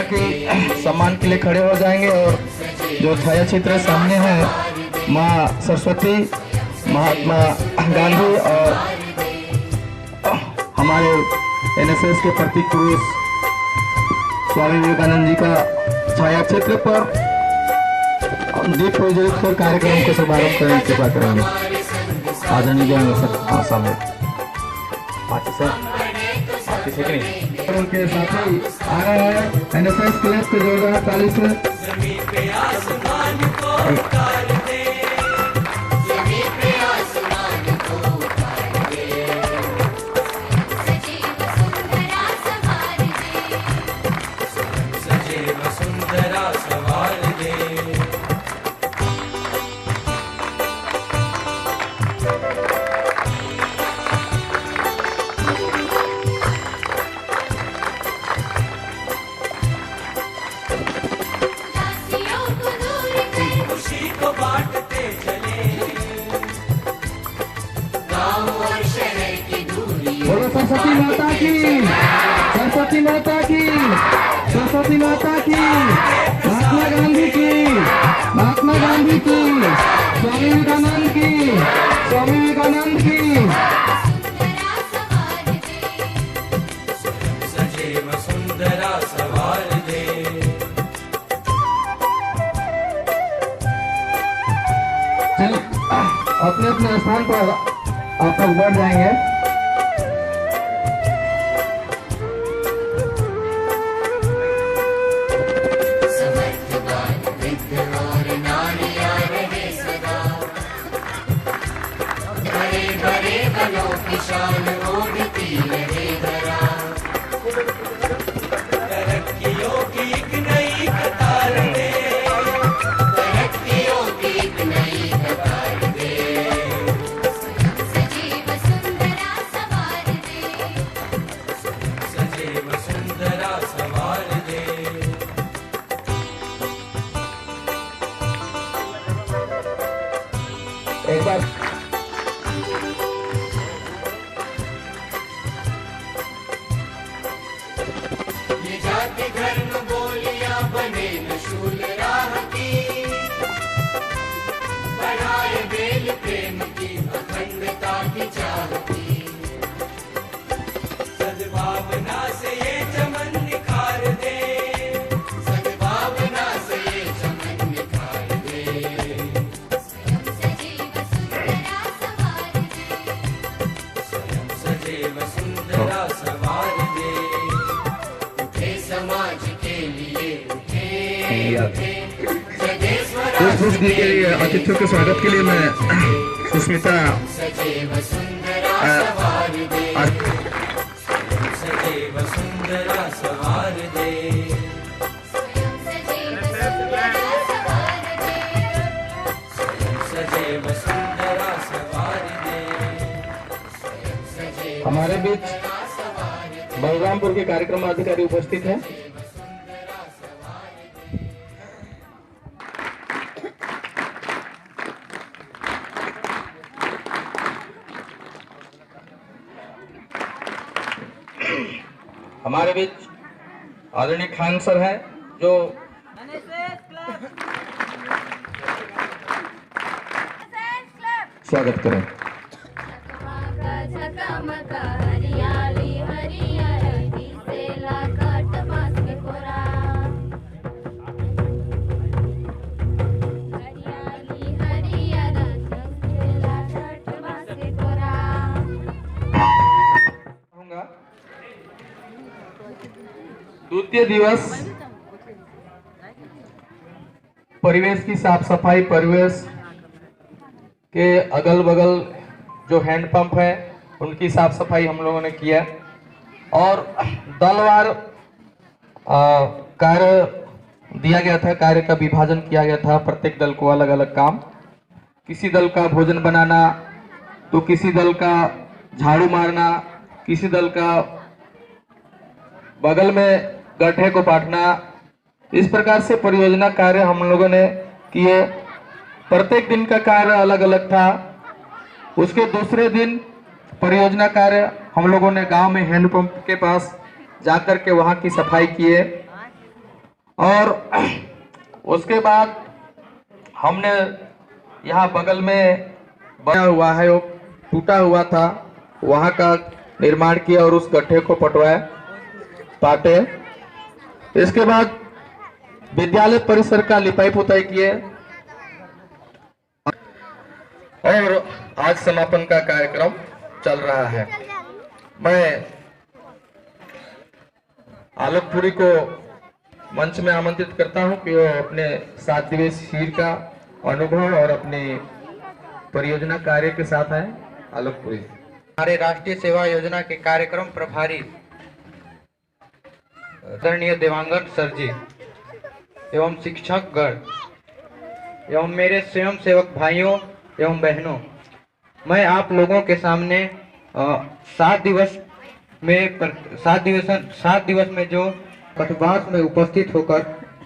कि सम्मान के लिए खड़े हो जाएंगे और जो छाया चित्र सामने है माँ सरस्वती, महात्मा गांधी और हमारे एनएसएस के प्रतीक पुरुष स्वामी विवेकानंद जी का छाया चित्र पर दीप प्रज्वलित कर कार्यक्रम को शुभारंभ करने की कृपा करेंगे। आदरणीय जाएंगे सर सामने उनके साथ ही आ रहा है एनएसएस क्लब के जोरदार ताली से। सरस्वती माता की, सरस्वती माता की, सरस्वती माता की, महात्मा गांधी की, महात्मा गांधी की, स्वामी विवेकानंद की, स्वामी विवेकानंद की। सजीव सुंदरा सवार दे। चलिए अपने अपने स्थान पर आप लोग बैठ जाएंगे। एक बार ये जाति धर्म बोलियां बने न शूल राह की, बढ़ाए बेल प्रेम की अखंडता की चाह की, सद्भावना से ये चमन निखार दे, सद्भावना से ये चमन निखार दे। वसुंधरा सवार दे, उठे समाज के लिए उठे, इस पुष्टि के लिए अतिथियों के स्वागत के लिए मैं सुष्मिता सजे वसुंधरा सवार दे, सजे वसुंधरा सवार दे, सजे वसुंधरा सवार दे। हमारे बीच बलरामपुर के कार्यक्रम अधिकारी उपस्थित हैं। हमारे बीच आदरणीय खान सर हैं जो स्वागत करें। द्वितीय दिवस परिवेश की साफ सफाई, परिवेश के अगल बगल जो हैंडपंप है उनकी साफ सफाई हम लोगों ने किया और दलवार कार्य दिया गया था, कार्य का विभाजन किया गया था। प्रत्येक दल को अलग अलग काम, किसी दल का भोजन बनाना तो किसी दल का झाड़ू मारना, किसी दल का बगल में गड्ढे को पाटना। इस प्रकार से परियोजना कार्य हम लोगों ने किए। प्रत्येक दिन का कार्य अलग अलग था। उसके दूसरे दिन परियोजना कार्य हम लोगों ने गांव में हैंडपंप के पास जाकर के वहां की सफाई किए और उसके बाद हमने यहाँ बगल में बना हुआ है, वो टूटा हुआ था, वहाँ का निर्माण किया और उस गड्ढे को पाटे। इसके बाद विद्यालय परिसर का लिपाई पुताई किए और आज समापन का कार्यक्रम चल रहा है। मैं आलोकपुरी को मंच में आमंत्रित करता हूं कि वो अपने 7 दिवसीय शिविर का अनुभव और अपनी परियोजना कार्य के साथ आए। आलोकपुरी। हमारे राष्ट्रीय सेवा योजना के कार्यक्रम प्रभारी आदरणीय देवांगन सर जी एवं शिक्षकगण एवं मेरे स्वयं सेवक भाइयों एवं बहनों, मैं आप लोगों के सामने 7 दिवस में जो कटवास में उपस्थित होकर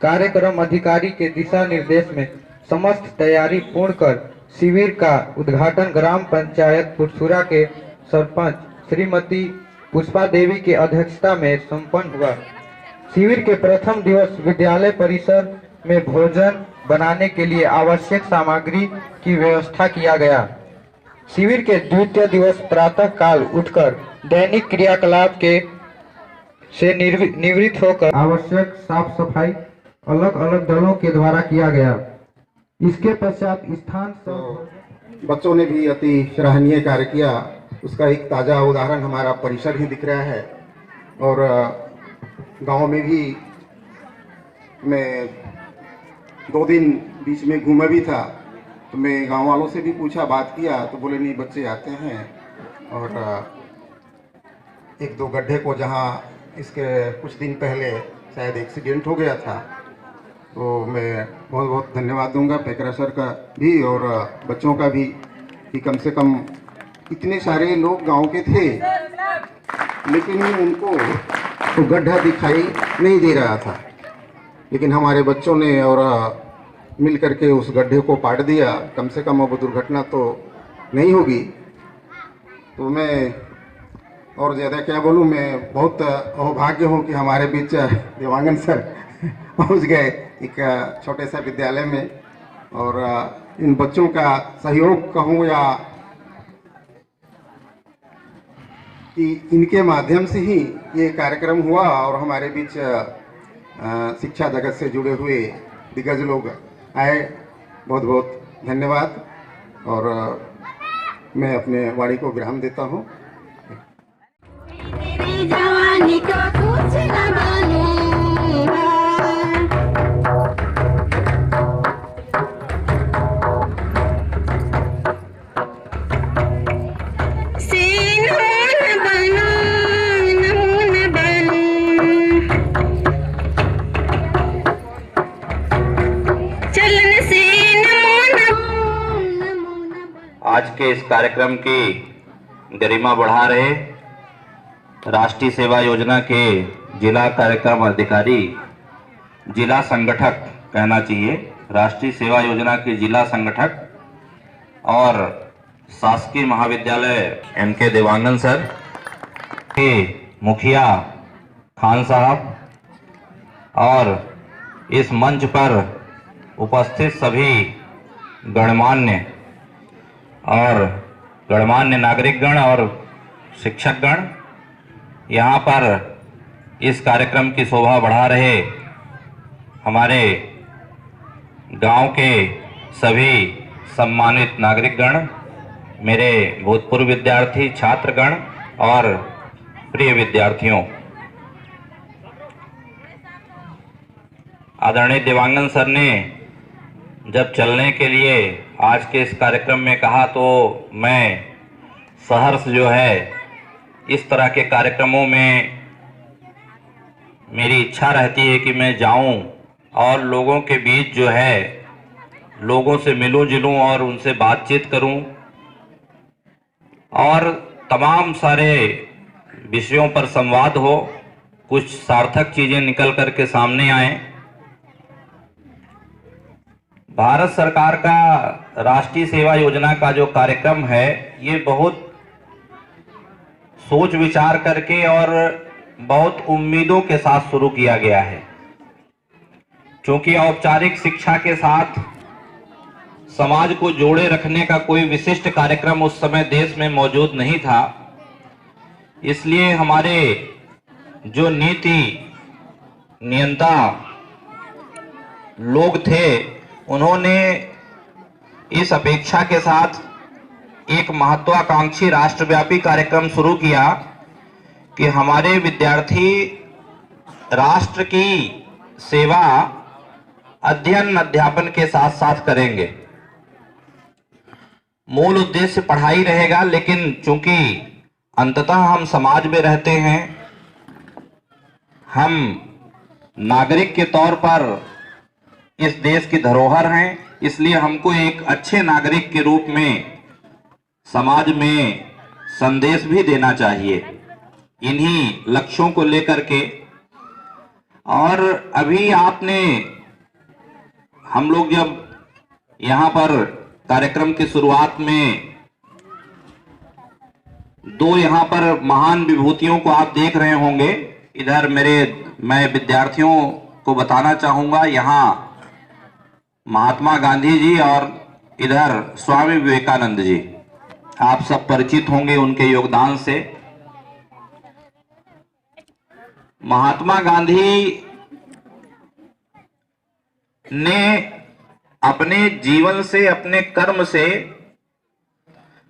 कार्यक्रम अधिकारी के दिशा निर्देश में समस्त तैयारी पूर्ण कर शिविर का उद्घाटन ग्राम पंचायत पुरसुरा के सरपंच श्रीमती पुष्पा देवी के अध्यक्षता में संपन्न हुआ। शिविर के प्रथम दिवस विद्यालय परिसर में भोजन बनाने के लिए आवश्यक सामग्री की व्यवस्था किया गया। शिविर के द्वितीय दिवस प्रातः काल उठकर दैनिक क्रियाकलाप से निवृत्त होकर आवश्यक साफ सफाई अलग अलग दलों के द्वारा किया गया। इसके पश्चात स्थान बच्चों ने भी अति सराहनीय कार्य किया। उसका एक ताज़ा उदाहरण हमारा परिसर ही दिख रहा है। और गांव में भी मैं 2 दिन बीच में घूमा भी था, तो मैं गांव वालों से भी पूछा, बात किया, तो बोले नहीं, बच्चे आते हैं। और 1-2 गड्ढे को जहां इसके कुछ दिन पहले शायद एक्सीडेंट हो गया था, तो मैं बहुत बहुत धन्यवाद दूंगा पेकरा सर का भी और बच्चों का भी कि कम से कम इतने सारे लोग गांव के थे लेकिन उनको तो गड्ढा दिखाई नहीं दे रहा था, लेकिन हमारे बच्चों ने और मिल करके उस गड्ढे को पाट दिया। कम से कम अब दुर्घटना तो नहीं होगी। तो मैं और ज़्यादा क्या बोलूँ, मैं बहुत अभाग्य हूँ कि हमारे बीच देवांगन सर पहुँच गए एक छोटे सा विद्यालय में। और इन बच्चों का सहयोग कहूँ या कि इनके माध्यम से ही ये कार्यक्रम हुआ और हमारे बीच शिक्षा जगत से जुड़े हुए दिग्गज लोग आए। बहुत बहुत धन्यवाद। और मैं अपने वाणी को विराम देता हूँ। जवानी का कुछ न मालूम। आज के इस कार्यक्रम की गरिमा बढ़ा रहे राष्ट्रीय सेवा योजना के जिला कार्यक्रम अधिकारी, जिला संगठक कहना चाहिए, राष्ट्रीय सेवा योजना के जिला संगठक और शासकीय महाविद्यालय एमके देवांगन सर के मुखिया खान साहब और इस मंच पर उपस्थित सभी गणमान्य नागरिकगण और शिक्षकगण, यहाँ पर इस कार्यक्रम की शोभा बढ़ा रहे हमारे गांव के सभी सम्मानित नागरिकगण, मेरे भूतपूर्व विद्यार्थी छात्रगण और प्रिय विद्यार्थियों। आदरणीय देवांगन सर ने जब चलने के लिए आज के इस कार्यक्रम में कहा, तो मैं सहर्ष जो है इस तरह के कार्यक्रमों में मेरी इच्छा रहती है कि मैं जाऊं और लोगों के बीच जो है लोगों से मिलूं जुलूं और उनसे बातचीत करूं और तमाम सारे विषयों पर संवाद हो, कुछ सार्थक चीज़ें निकल कर के सामने आए। भारत सरकार का राष्ट्रीय सेवा योजना का जो कार्यक्रम है, ये बहुत सोच विचार करके और बहुत उम्मीदों के साथ शुरू किया गया है। चूंकि औपचारिक शिक्षा के साथ समाज को जोड़े रखने का कोई विशिष्ट कार्यक्रम उस समय देश में मौजूद नहीं था, इसलिए हमारे जो नीति नियंता लोग थे उन्होंने इस अपेक्षा के साथ एक महत्वाकांक्षी राष्ट्रव्यापी कार्यक्रम शुरू किया कि हमारे विद्यार्थी राष्ट्र की सेवा अध्ययन अध्यापन के साथ साथ करेंगे। मूल उद्देश्य पढ़ाई रहेगा, लेकिन चूंकि अंततः हम समाज में रहते हैं, हम नागरिक के तौर पर इस देश की धरोहर हैं, इसलिए हमको एक अच्छे नागरिक के रूप में समाज में संदेश भी देना चाहिए। इन्हीं लक्ष्यों को लेकर के और अभी आपने हम लोग जब यहाँ पर कार्यक्रम की शुरुआत में दो यहाँ पर महान विभूतियों को आप देख रहे होंगे। इधर मैं विद्यार्थियों को बताना चाहूंगा, यहाँ महात्मा गांधी जी और इधर स्वामी विवेकानंद जी, आप सब परिचित होंगे उनके योगदान से। महात्मा गांधी ने अपने जीवन से, अपने कर्म से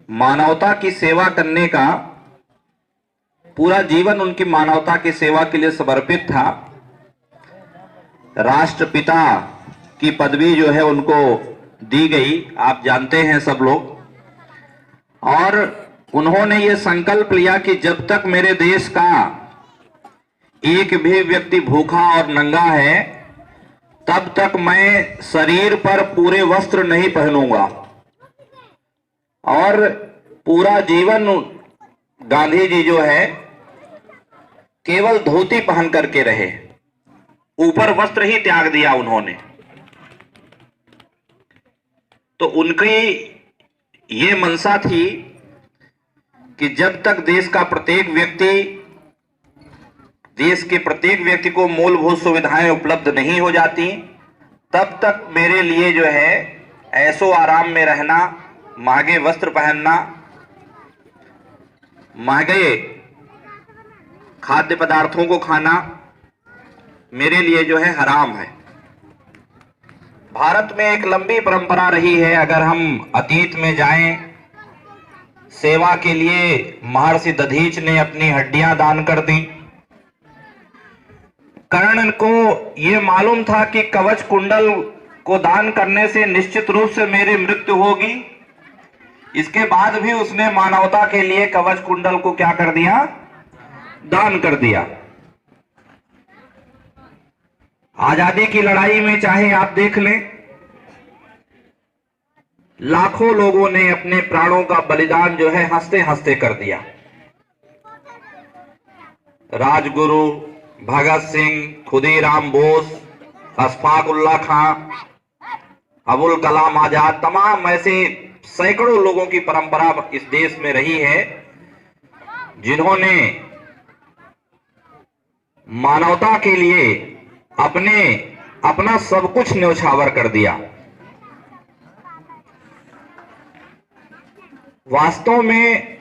मानवता की सेवा करने का, पूरा जीवन उनकी मानवता की सेवा के लिए समर्पित था। राष्ट्रपिता की पदवी जो है उनको दी गई, आप जानते हैं सब लोग। और उन्होंने ये संकल्प लिया कि जब तक मेरे देश का एक भी व्यक्ति भूखा और नंगा है तब तक मैं शरीर पर पूरे वस्त्र नहीं पहनूंगा। और पूरा जीवन गांधी जी जो है केवल धोती पहन करके रहे, ऊपर वस्त्र ही त्याग दिया उन्होंने। तो उनकी ये मंशा थी कि जब तक देश के प्रत्येक व्यक्ति को मूलभूत सुविधाएं उपलब्ध नहीं हो जाती, तब तक मेरे लिए जो है ऐशो आराम में रहना, महंगे वस्त्र पहनना, महंगे खाद्य पदार्थों को खाना मेरे लिए जो है हराम है। भारत में एक लंबी परंपरा रही है। अगर हम अतीत में जाएं, सेवा के लिए महर्षि दधीच ने अपनी हड्डियां दान कर दी। कर्ण को यह मालूम था कि कवच कुंडल को दान करने से निश्चित रूप से मेरी मृत्यु होगी, इसके बाद भी उसने मानवता के लिए कवच कुंडल को क्या कर दिया? दान कर दिया। आजादी की लड़ाई में चाहे आप देख लें, लाखों लोगों ने अपने प्राणों का बलिदान जो है हंसते हंसते कर दिया। राजगुरु भगत सिंह, खुदीराम बोस, अशफाक उल्लाह खां, अबुल कलाम आजाद, तमाम ऐसे सैकड़ों लोगों की परंपरा इस देश में रही है जिन्होंने मानवता के लिए अपना सब कुछ न्यौछावर कर दिया। वास्तव में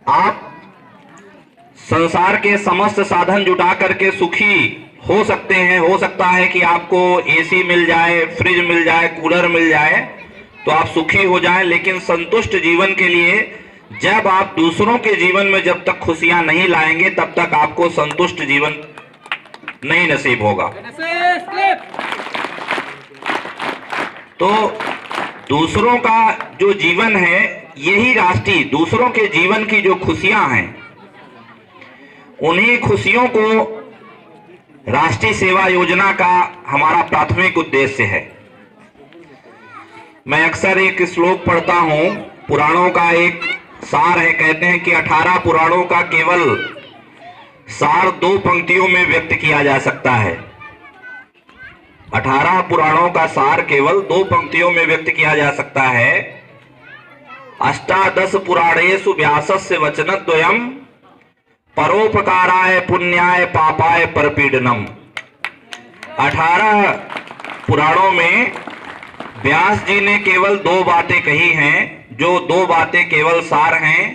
आप संसार के समस्त साधन जुटा करके सुखी हो सकते हैं। हो सकता है कि आपको एसी मिल जाए, फ्रिज मिल जाए, कूलर मिल जाए तो आप सुखी हो जाएं, लेकिन संतुष्ट जीवन के लिए जब आप दूसरों के जीवन में जब तक खुशियां नहीं लाएंगे तब तक आपको संतुष्ट जीवन नहीं नसीब होगा। तो दूसरों का जो जीवन है, यही राष्ट्रीय दूसरों के जीवन की जो खुशियां हैं, उन्हीं खुशियों को राष्ट्रीय सेवा योजना का हमारा प्राथमिक उद्देश्य है। मैं अक्सर एक श्लोक पढ़ता हूं, पुराणों का एक सार है। कहते हैं कि 18 पुराणों का केवल सार 2 पंक्तियों में व्यक्त किया जा सकता है। 18 पुराणों का सार केवल 2 पंक्तियों में व्यक्त किया जा सकता है। अष्टादश पुराणेषु व्यासस्य वचनद्वयम् परोपकाराय पुण्याय पापाय परपीडनम। 18 पुराणों में व्यास जी ने केवल 2 बातें कही हैं, जो 2 बातें केवल सार हैं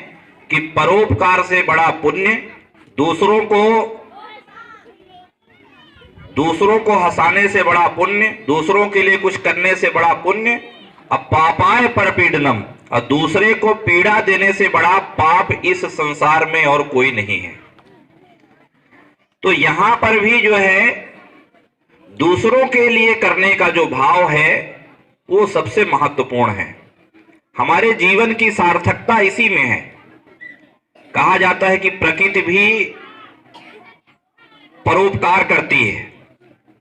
कि परोपकार से बड़ा पुण्य, दूसरों को हंसाने से बड़ा पुण्य, दूसरों के लिए कुछ करने से बड़ा पुण्य, और पापाय परपीडनम, और दूसरे को पीड़ा देने से बड़ा पाप इस संसार में और कोई नहीं है। तो यहां पर भी जो है दूसरों के लिए करने का जो भाव है वो सबसे महत्वपूर्ण है। हमारे जीवन की सार्थकता इसी में है। कहा जाता है कि प्रकृति भी परोपकार करती है,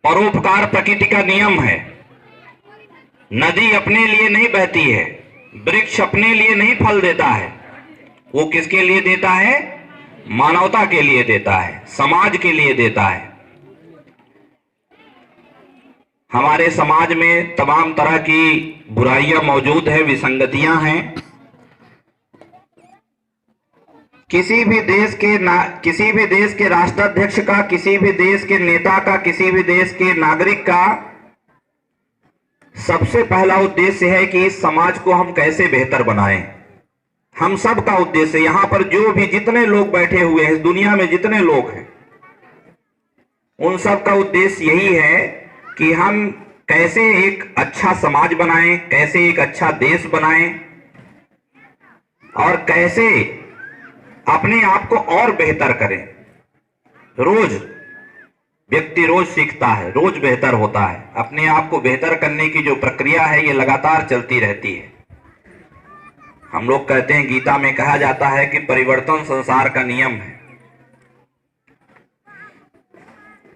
परोपकार प्रकृति का नियम है। नदी अपने लिए नहीं बहती है, वृक्ष अपने लिए नहीं फल देता है, वो किसके लिए देता है? मानवता के लिए देता है, समाज के लिए देता है। हमारे समाज में तमाम तरह की बुराइयां मौजूद है, विसंगतियां हैं। किसी भी देश के राष्ट्राध्यक्ष का, किसी भी देश के नेता का, किसी भी देश के नागरिक का सबसे पहला उद्देश्य है कि इस समाज को हम कैसे बेहतर बनाएं। हम सब का उद्देश्य, यहां पर जो भी जितने लोग बैठे हुए हैं, इस दुनिया में जितने लोग हैं, उन सब का उद्देश्य यही है कि हम कैसे एक अच्छा समाज बनाएं, कैसे एक अच्छा देश बनाएं, और कैसे अपने आप को और बेहतर करें। व्यक्ति रोज सीखता है, रोज बेहतर होता है। अपने आप को बेहतर करने की जो प्रक्रिया है ये लगातार चलती रहती है। हम लोग कहते हैं, गीता में कहा जाता है कि परिवर्तन संसार का नियम है।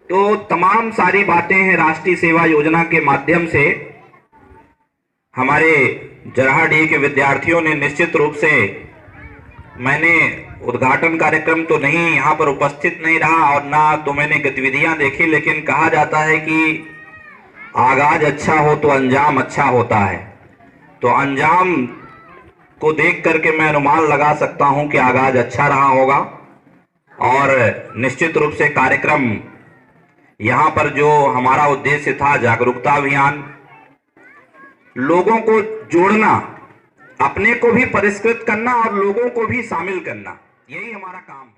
तो तमाम सारी बातें हैं राष्ट्रीय सेवा योजना के माध्यम से। हमारे जरहाडीह के विद्यार्थियों ने निश्चित रूप से, मैंने उद्घाटन कार्यक्रम तो नहीं, यहाँ पर उपस्थित नहीं रहा और ना तो मैंने गतिविधियां देखी, लेकिन कहा जाता है कि आगाज अच्छा हो तो अंजाम अच्छा होता है। तो अंजाम को देख करके मैं अनुमान लगा सकता हूं कि आगाज अच्छा रहा होगा। और निश्चित रूप से कार्यक्रम, यहाँ पर जो हमारा उद्देश्य था जागरूकता अभियान, लोगों को जोड़ना, अपने को भी परिष्कृत करना और लोगों को भी शामिल करना, यही हमारा काम है।